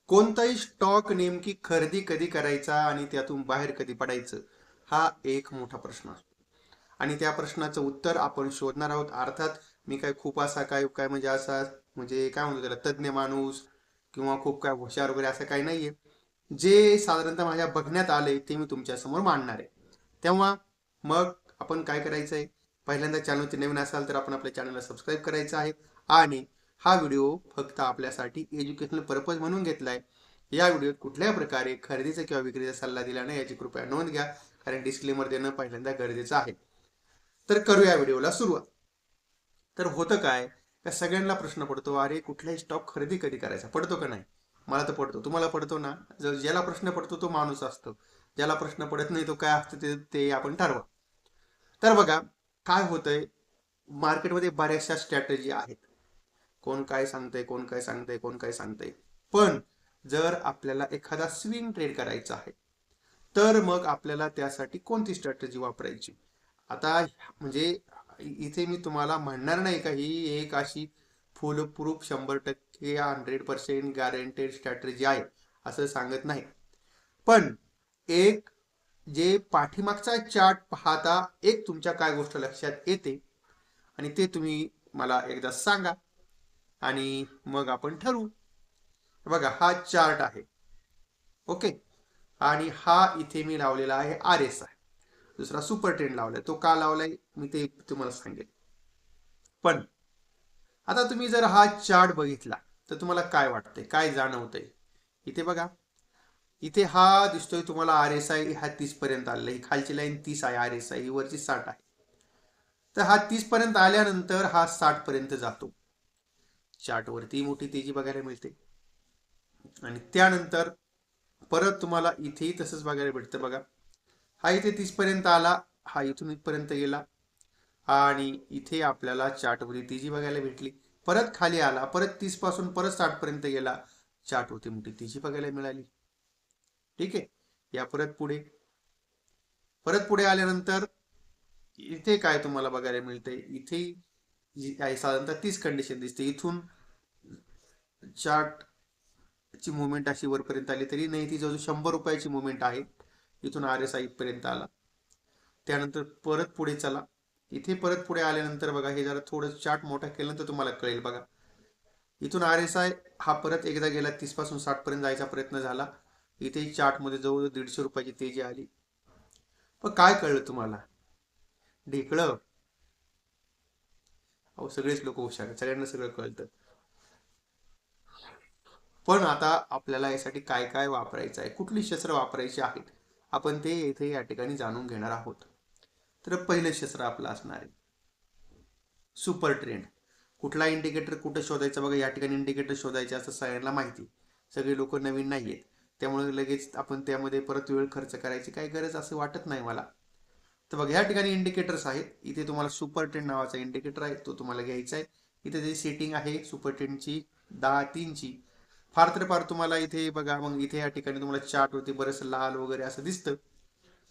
कोणताही स्टॉक नेमकी खरेदी कधी करायचा आणि त्यातून बाहेर कधी पडायचं हा एक मोठा प्रश्न असतो. आणि त्या प्रश्नाचं उत्तर आपण शोधणार आहोत. अर्थात मी काय खूप असा काय काय म्हणजे असा म्हणजे काय म्हणतो त्याला तज्ज्ञ माणूस किंवा खूप काय हुशार वगैरे असं काही नाहीये. जे साधारणतः माझ्या बघण्यात आलंय ते मी तुमच्या समोर मांडणार आहे. तेव्हा मग आपण काय करायचंय, पहिल्यांदा चॅनलवरती नवीन असाल तर आपण आपल्या चॅनलला सबस्क्राईब करायचं आहे. आणि हा व्हिडिओ फक्त आपल्यासाठी एज्युकेशनल पर्पज म्हणून घेतलाय. या व्हिडिओत कुठल्याही प्रकारे खरेदीचा किंवा विक्रीचा सल्ला दिला नाही याची कृपया नोंद घ्या, कारण डिस्क्लेमर देणं पहिल्यांदा गरजेचं आहे. तर करूया व्हिडिओला सुरुवात. तर होतं काय, का सगळ्यांना प्रश्न पडतो, अरे कुठलाही स्टॉक खरेदी कधी करायचा, पडतो का नाही? मला तर पडतो, तुम्हाला पडतो ना? जर ज्याला प्रश्न पडतो तो माणूस असतो, ज्याला प्रश्न पडत नाही तो काय असतो ते ते आपण ठरवा. तर बघा काय होतंय, मार्केटमध्ये बऱ्याचशा स्ट्रॅटेजी आहेत. कोण काय सांगतंय, कोण काय सांगतंय, कोण काय सांगतंय. पण जर आपल्याला एखादा स्विंग ट्रेड करायचा आहे तर मग आपल्याला त्यासाठी कोणती स्ट्रॅटेजी वापरायची? आता म्हणजे इथे मी तुम्हाला म्हणणार नाही का ही एक अशी फुल प्रूफ 100% 100% गॅरंटेड स्ट्रॅटेजी आहे, असं सांगत नाही. पण एक जे पाठीमागचा चार्ट पाहता एक तुमच्या काय गोष्ट लक्षात येते आणि ते तुम्ही मला एकदा सांगा आणि मग आपण ठरवू. बघा हा चार्ट आहे, ओके. आणि हा इथे मी लावलेला आहे RSI. दुसरा सुपर ट्रेंड लावलाय, तो का लावलाय मी ते तुम्हाला सांगेल. पण आता तुम्ही जर हा चार्ट बघितला तर तुम्हाला काय वाटतंय, काय जाणवतंय? इथे बघा, इथे हा दिसतोय तुम्हाला RSI हा 30 पर्यंत आलेला, ही खालची लाईन 30 आहे, RSI ही वरची 60 आहे. तर हा 30 पर्यंत आल्यानंतर हा 60 पर्यंत जातो. चार्ट वरती मोठी तेजी बघायला मिळते. आणि त्यानंतर परत तुम्हाला इथेही तसंच बघायला भेटतं. बघा हा इथे 30 पर्यंत आला, हा इथून इथपर्यंत गेला आणि इथे आपल्याला चार्टवरती तेजी बघायला भेटली. परत खाली आला, परत 30 पासून परत 60 पर्यंत गेला, चार्टवरती मोठी तेजी बघायला मिळाली. ठीक आहे. या परत पुढे आल्यानंतर इथे काय तुम्हाला बघायला मिळते, इथे जी आहे साधारणतः 30 कंडिशन दिसते. इथून चार्ट ची मुवमेंट अशी वरपर्यंत आली तरी नाही, ती जवळ 100 रुपयाची मुवमेंट आहे. इथून RSI पर्यंत आला, त्यानंतर परत पुढे चला. इथे परत पुढे आल्यानंतर बघा हे जरा थोडं चार्ट मोठा केल्यानंतर तुम्हाला कळेल. बघा इथून RSI हा परत एकदा गेला, 30 पासून 60 पर्यंत जायचा प्रयत्न झाला. इथे चार्ट मध्ये जवळ 150 रुपयाची तेजी आली. पण काय कळलं तुम्हाला? ढेकळं. अहो सगळेच लोक हुशार आहेत, सगळ्यांना सगळं कळतं. पण आता आपल्याला यासाठी काय काय वापरायचं आहे, कुठली शस्त्र वापरायची आहेत, आपण ते इथे या ठिकाणी जाणून घेणार आहोत. तर पहिलं शस्त्र आपलं असणार आहे सुपर ट्रेंड. कुठला इंडिकेटर कुठं शोधायचं? बघा या ठिकाणी इंडिकेटर शोधायचे असं सगळ्यांना माहिती, सगळे लोक नवीन नाही आहेत, त्यामुळे लगेच आपण त्यामध्ये परत वेळ खर्च करायची काही गरज असं वाटत नाही मला. तर बघा या ठिकाणी इंडिकेटर्स आहेत. इथे तुम्हाला सुपर ट्रेंड नावाचा इंडिकेटर आहे, तो तुम्हाला घ्यायचा आहे. इथे जी सेटिंग आहे सुपर ट्रेंडची 10-3ची, फार तर फार तुम्हाला इथे बघा, मग इथे या ठिकाणी तुम्हाला चार्ट होते बरंच लाल वगैरे असं दिसतं.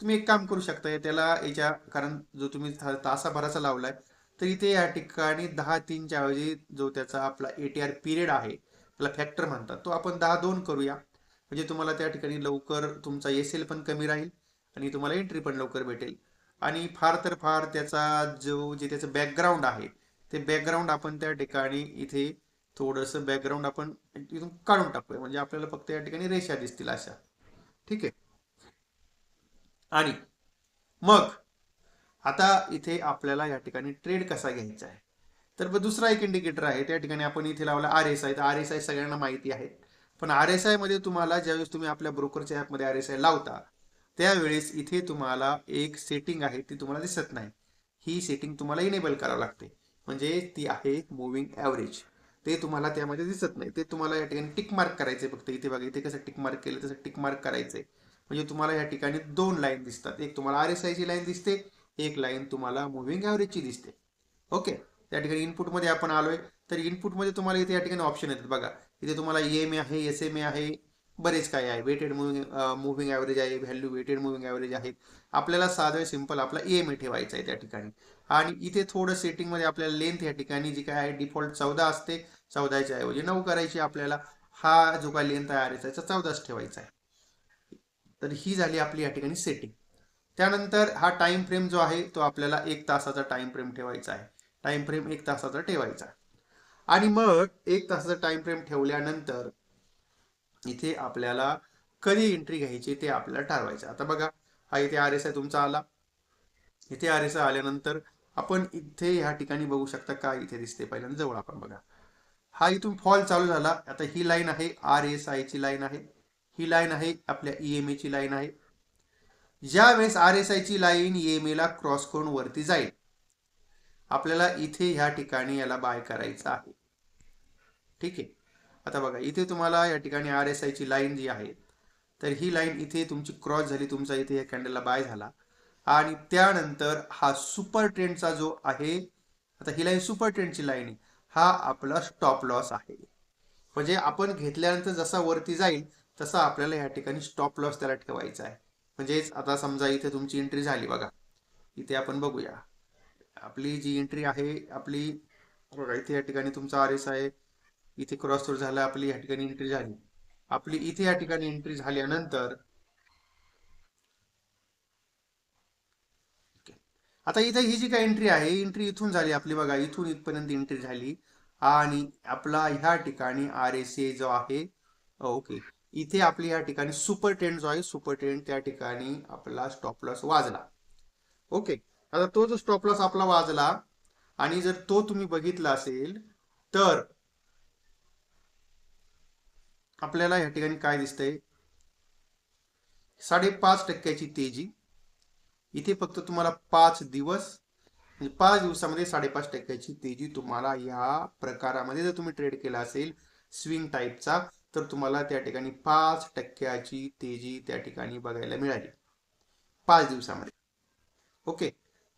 तुम्ही एक काम करू शकता त्याला याच्या, कारण जो तुम्ही तासाभराचा लावलाय तर इथे या ठिकाणी 10-3च्या ऐवजी जो त्याचा आपला ATR पिरियड आहे त्याला फॅक्टर म्हणतात, तो आपण 10-2 करूया. म्हणजे तुम्हाला त्या ठिकाणी लवकर तुमचा SL पण कमी राहील आणि तुम्हाला एंट्री पण लवकर भेटेल. आणि फार तर फार त्याचा जे त्याचं बॅकग्राऊंड आहे ते बॅकग्राऊंड आपण त्या ठिकाणी इथे थोडंसं बॅकग्राऊंड आपण इथून काढून टाकूया, म्हणजे आपल्याला फक्त या ठिकाणी रेषा दिसतील अशा. ठीक आहे. आणि मग आता इथे आपल्याला या ठिकाणी ट्रेड कसा घ्यायचा आहे, तर दुसरा एक इंडिकेटर आहे त्या ठिकाणी आपण इथे लावला RSI. तर RSI सगळ्यांना माहिती आहे, पण RSI मध्ये तुम्हाला ज्यावेळेस तुम्ही आपल्या ब्रोकरच्या ऍपमध्ये RSI लावता त्यावेळेस इथे तुम्हाला एक सेटिंग आहे ती तुम्हाला दिसत नाही. ही सेटिंग तुम्हाला इनेबल करावी लागते, म्हणजे ती आहे मुव्हिंग ॲव्हरेज. ते तुम्हाला त्यामध्ये दिसत नाही, ते तुम्हाला या ठिकाणी टिक मार्क करायचे फक्त. इथे बघा इथे कसं टिक मार्क केलं तसं टिक मार्क करायचंय, म्हणजे तुम्हाला या ठिकाणी 2 लाईन दिसतात. एक तुम्हाला RSI ची लाईन दिसते, एक लाईन तुम्हाला मुव्हिंग ॲव्हरेजची दिसते. ओके. त्या ठिकाणी इनपुटमध्ये आपण आलोय, तर इनपुटमध्ये तुम्हाला इथे या ठिकाणी ऑप्शन येतात. बघा इथे तुम्हाला EMA आहे, SMA आहे, बरेच काय आहे, वेटेड मुव्हिंग ॲव्हरेज आहे, व्हॅल्यू वेटेड मुव्हिंग ॲव्हरेज आहे. आपल्याला साधं सिंपल आपला EMA ठेवायचा आहे त्या ठिकाणी. आणि इथे थोडं सेटिंगमध्ये आपल्याला लेंथ या ठिकाणी जी काय आहे डिफॉल्ट 14 असते, 14च्या ऐवजी 9 करायची आपल्याला. हा जो काही लेंथ आहे RSI चा 14 ठेवायचा आहे. तर ही झाली आपली या ठिकाणी सेटिंग. त्यानंतर हा टाइम फ्रेम जो आहे तो आपल्याला 1 तासाचा टाइम फ्रेम ठेवायचा आहे. टाइम फ्रेम 1 तासाचा ठेवायचा. आणि मग 1 तासाचा टाइम फ्रेम ठेवल्यानंतर इथे आपल्याला कधी एंट्री घ्यायची ते आपल्याला ठरवायचं. आता बघा, हा इथे RSI तुमचा आला. इथे RSI आल्यानंतर आपण इथे ह्या ठिकाणी बघू शकता काय इथे दिसते. पहिल्यांदा जवळ आपण बघा, हा इथून फॉल चालू झाला. आता ही लाईन आहे RSI ची लाईन आहे, ही लाईन आहे आपल्या EMA ची लाईन आहे. ज्या वेळेस RSI ची लाईन EMA ला क्रॉस करून वरती जाईल, आपल्याला इथे ह्या ठिकाणी याला बाय करायचं आहे. ठीक आहे. आता बघा, इथे तुम्हाला या ठिकाणी RSI ची लाईन जी आहे, तर ही लाईन इथे तुमची क्रॉस झाली, तुमचा इथे या कॅन्डलला बाय झाला. आणि त्यानंतर हा सुपर ट्रेंडचा जो आहे, आता ही लाईन सुपर ट्रेंडची लाईन आहे, हा आपला स्टॉप लॉस आहे. म्हणजे आपण घेतल्यानंतर जसा वरती जाईल तसा आपल्याला या ठिकाणी स्टॉप लॉस त्याला ठेवायचा आहे. म्हणजेच आता समजा इथे तुमची एंट्री झाली बघा, इथे आपण बघूया आपली जी एंट्री आहे आपली बघा, इथे या ठिकाणी तुमचा RSI आहे, इथे क्रॉस ओव्हर झाला, आपली या ठिकाणी एंट्री झाली. आपली इथे या ठिकाणी एंट्री झाल्यानंतर आता इथे ही जी काही एंट्री आहे, एंट्री इथून झाली आपली बघा, इथून इथपर्यंत एंट्री झाली. आणि आपला ह्या ठिकाणी RSI जो आहे, ओके, इथे आपली या ठिकाणी सुपर ट्रेंड जो आहे, सुपर ट्रेंड त्या ठिकाणी आपला स्टॉप लॉस वाजला. ओके. आता तो जो स्टॉप लॉस आपला वाजला आणि जर तो तुम्ही बघितला असेल तर आपल्याला या ठिकाणी काय दिसतंय, 5.5% तेजी. इथे फक्त तुम्हाला 5 दिवस, म्हणजे 5 दिवसामध्ये 5.5% तेजी तुम्हाला या प्रकारामध्ये जर तुम्ही ट्रेड केला असेल स्विंग टाईपचा, तर तुम्हाला त्या ठिकाणी 5% तेजी त्या ठिकाणी बघायला मिळाली 5 दिवसामध्ये. ओके.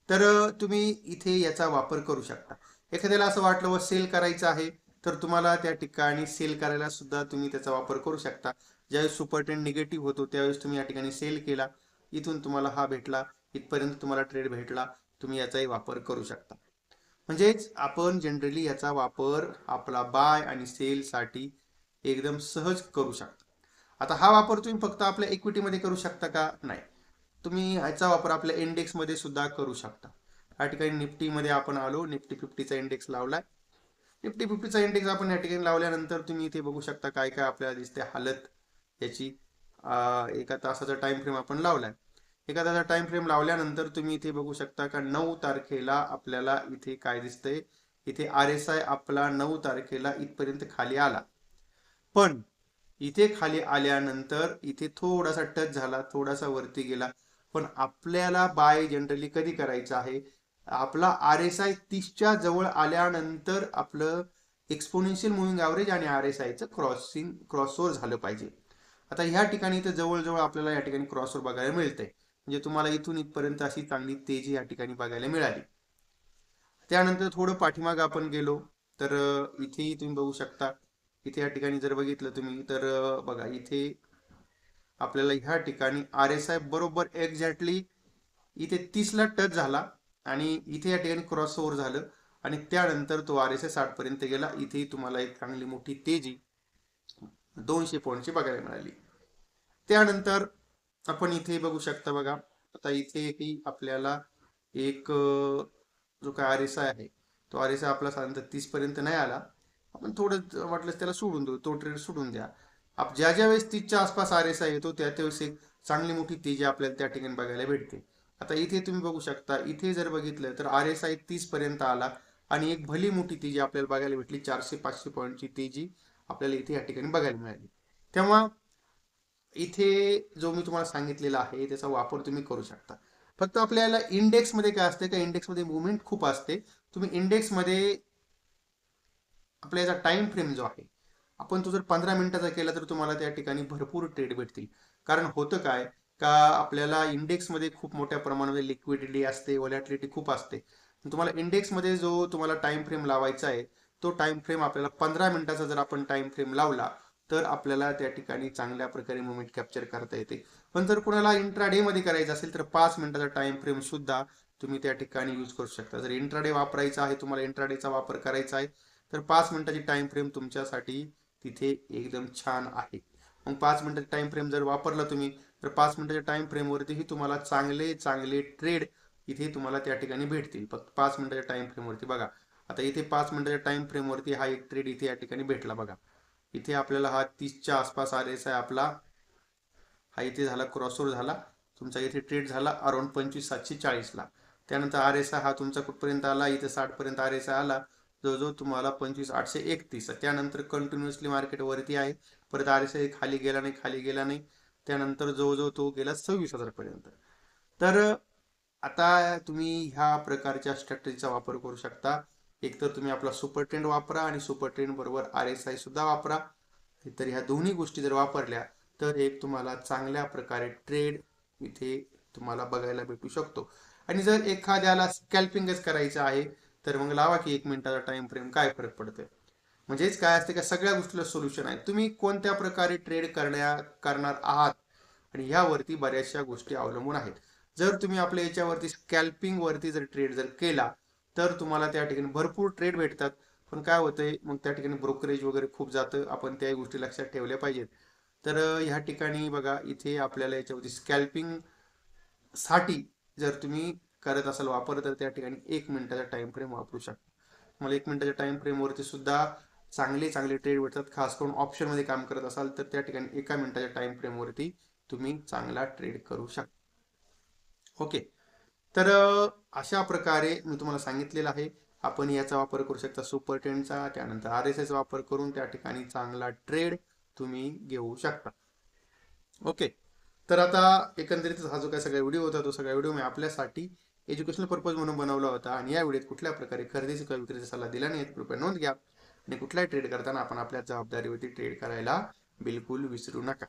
तर तुम्ही इथे याचा वापर करू शकता. एखाद्याला असं वाटलं व सेल करायचं आहे, तर तुम्हाला त्या ठिकाणी सेल करायला सुद्धा तुम्ही त्याचा वापर करू शकता. ज्यावेळेस सुपर ट्रेंड निगेटिव्ह होतो त्यावेळेस तुम्ही या ठिकाणी सेल केला, इथून तुम्हाला हा भेटला, इथपर्यंत तुम्हाला ट्रेड भेटला, तुम्ही याचाही वापर करू शकता. म्हणजेच आपण जनरली याचा वापर आपला बाय आणि सेल साठी एकदम सहज करू शकता. आता हा वापर तुम्ही फक्त आपल्या इक्विटीमध्ये करू शकता का? नाही, तुम्ही याचा वापर आपल्या इंडेक्समध्ये सुद्धा करू शकता. या ठिकाणी निफ्टीमध्ये आपण आलो, निफ्टी 50चा इंडेक्स लावलाय. निफ्टी 50चा इंडेक्स आपण या ठिकाणी लावल्यानंतर तुम्ही इथे बघू शकता काय काय आपल्याला दिसते हालत याची. 1 तासाचा टाइम फ्रेम आपण लावलाय. 1 तासाचा टाइम फ्रेम लावल्यानंतर तुम्ही इथे बघू शकता का 9 तारखेला आपल्याला इथे काय दिसतंय, इथे RSI आपला 9 तारखेला इथपर्यंत खाली आला. पण इथे खाली आल्यानंतर इथे थोडासा टच झाला, थोडासा वरती गेला. पण आपल्याला बाय जनरली कधी करायचं आहे, आपला RSI 30च्या जवळ आल्यानंतर आपलं एक्सपोनेन्शियल मुव्हिंग ॲव्हरेज आणि RSI चं क्रॉसओव्हर झालं पाहिजे. आता ह्या ठिकाणी तर जवळजवळ आपल्याला या ठिकाणी क्रॉसओव्हर बघायला मिळतंय. म्हणजे तुम्हाला इथून इथपर्यंत अशी चांगली तेजी या ठिकाणी बघायला मिळाली. त्यानंतर थोडं पाठीमागं आपण गेलो तर इथेही तुम्ही बघू शकता, इथे या ठिकाणी जर बघितलं तुम्ही तर बघा, इथे आपल्याला ह्या ठिकाणी RSI बरोबर एक्झॅक्टली इथे 30ला टच झाला आणि इथे या ठिकाणी क्रॉस ओव्हर झालं आणि त्यानंतर तो RSI 60 पर्यंत गेला. इथे तुम्हाला एक चांगली मोठी तेजी 200 पॉईंटची बघायला मिळाली. त्यानंतर आपण इथे बघू शकता बघा, आता इथेही आपल्याला एक जो काय RSI आहे, तो RSI आपला साधारणतः 30 पर्यंत नाही आला. आपण थोडं वाटलं त्याला सोडून देऊ, तो ट्रेड सोडून द्या. ज्या ज्या वेळेस 30च्या आसपास RSI येतो त्या त्यावेळेस एक चांगली मोठी तेजी आपल्याला त्या ठिकाणी बघायला भेटते. आता इथे तुम्ही बघू शकता, इथे जर बघितलं तर RSI 30 पर्यंत आला आणि एक भली मोठी तेजी आपल्याला बघायला भेटली, 400-500 पॉईंटची तेजी आपल्याला इथे या ठिकाणी बघायला मिळाली. तेव्हा इथे जो मी तुम्हाला सांगितलेला आहे त्याचा वापर तुम्ही करू शकता. फक्त आपल्याला इंडेक्समध्ये काय असते का, इंडेक्समध्ये मुवमेंट खूप असते. तुम्ही इंडेक्समध्ये आपल्या याचा टाइम फ्रेम जो आहे, आपण तो जर 15 मिनिटाचा केला तर तुम्हाला त्या ठिकाणी भरपूर ट्रेड भेटतील. कारण होतं काय का, आपल्याला इंडेक्समध्ये खूप मोठ्या प्रमाणामध्ये लिक्विडिटी असते, व्हॉलॅटिलिटी खूप असते. तुम्हाला इंडेक्समध्ये जो तुम्हाला टाइम फ्रेम लावायचा आहे, तो टाइम फ्रेम आपल्याला 15 मिनिटाचा जर आपण टाइम फ्रेम लावला तर आपल्याला त्या ठिकाणी चांगल्या प्रकारे मुवमेंट कॅप्चर करता येते. पण जर कोणाला इंट्राडे मध्ये करायचं असेल तर 5 मिनिटाचा टाइम फ्रेम सुद्धा तुम्ही त्या ठिकाणी यूज करू शकता. जर इंट्राडे वापरायचा आहे, तुम्हाला इंट्राडेचा वापर करायचा आहे, तर 5 मिनिटाची टाइम फ्रेम तुमच्यासाठी तिथे एकदम छान आहे. मग 5 मिनिटाचा टाइम फ्रेम जर वापरला तुम्ही, तर 5 मिनिटाच्या टाइम फ्रेमवरतीही तुम्हाला चांगले चांगले ट्रेड इथे तुम्हाला त्या ठिकाणी भेटतील. फक्त 5 मिनिटाच्या टाइम फ्रेमवरती बघा. आता इथे 5 मिनिटाच्या टाइम फ्रेमवरती हा एक ट्रेड इथे या ठिकाणी भेटला बघा. इथे आपल्याला हा 30च्या आसपास RSI आपला हा इथे झाला, क्रॉसओव्हर झाला तुमचा. इथे ट्रेड झाला अराउंड 25,740 ला. त्यानंतर RSI हा तुमचा कुठपर्यंत आला, इथे 60 पर्यंत RSI आला, जवळजवळ तुम्हाला 25,831. त्यानंतर कंटिन्युअसली मार्केट वरती आहे. परत RSI खाली गेला नाही, खाली गेला नाही. त्यानंतर जवळजवळ तो गेला 26,000 पर्यंत. तर आता तुम्ही ह्या प्रकारच्या स्ट्रॅटेजीचा वापर करू शकता. एकतर तुम्ही आपला सुपर ट्रेंड वापरा आणि सुपर ट्रेंड बरोबर RSI सुद्धा वापरा. तर ह्या दोन्ही गोष्टी जर वापरल्या तर एक तुम्हाला चांगल्या प्रकारे ट्रेड इथे तुम्हाला बघायला भेटू शकतो. आणि जर एखाद्याला स्कॅल्पिंगच करायचं आहे तर मग लावा की 1 मिनिटाचा टाइम फ्रेम, काय फरक पडतोय. म्हणजेच काय असते का, सगळ्या गोष्टीला सोल्युशन आहे. तुम्ही कोणत्या प्रकारे ट्रेड करणार आहात आणि ह्यावरती बऱ्याचशा गोष्टी अवलंबून आहेत. जर तुम्ही आपल्या याच्यावरती स्कॅल्पिंग वरती जर ट्रेड जर केला तर तुम्हाला त्या ठिकाणी भरपूर ट्रेड भेटतात. पण काय होतंय मग त्या ठिकाणी ब्रोकरेज वगैरे खूप जातं. आपण त्या गोष्टी लक्षात ठेवल्या पाहिजेत. तर ह्या ठिकाणी बघा, इथे आपल्याला याच्यावरती स्कॅल्पिंग साठी जर तुम्ही करत असाल वापर, तर त्या ठिकाणी 1 मिनिटाचा टाइम फ्रेम वापरू शकता. मला 1 मिनिटाच्या टाइम फ्रेम वरती सुद्धा चांगले चांगले ट्रेड भेटतात. खास करून ऑप्शन मध्ये काम करत असाल तर त्या ठिकाणी 1 मिनिटाच्या टाइम फ्रेम वरती तुम्ही चांगला ट्रेड करू शकता. ओके. तर अशा प्रकारे मी तुम्हाला सांगितलेलं आहे. आपण याचा वापर करू शकता सुपर ट्रेंडचा, त्यानंतर RSI चा वापर करून त्या ठिकाणी चांगला ट्रेड तुम्ही घेऊ शकता. ओके. तर आता एकंदरीत हा जो काय सगळा व्हिडिओ होता, तो सगळा व्हिडिओ मी आपल्यासाठी एज्युकेशनल पर्पज म्हणून बनवला होता. आणि या व्हिडिओत कुठल्या प्रकारे खरेदीचा किंवा विक्रीचा सल्ला दिला नाही, कृपया नोंद घ्या. आणि कुठलाही ट्रेड करताना आपण आपल्या जबाबदारीवरती ट्रेड करायला बिलकुल विसरू नका.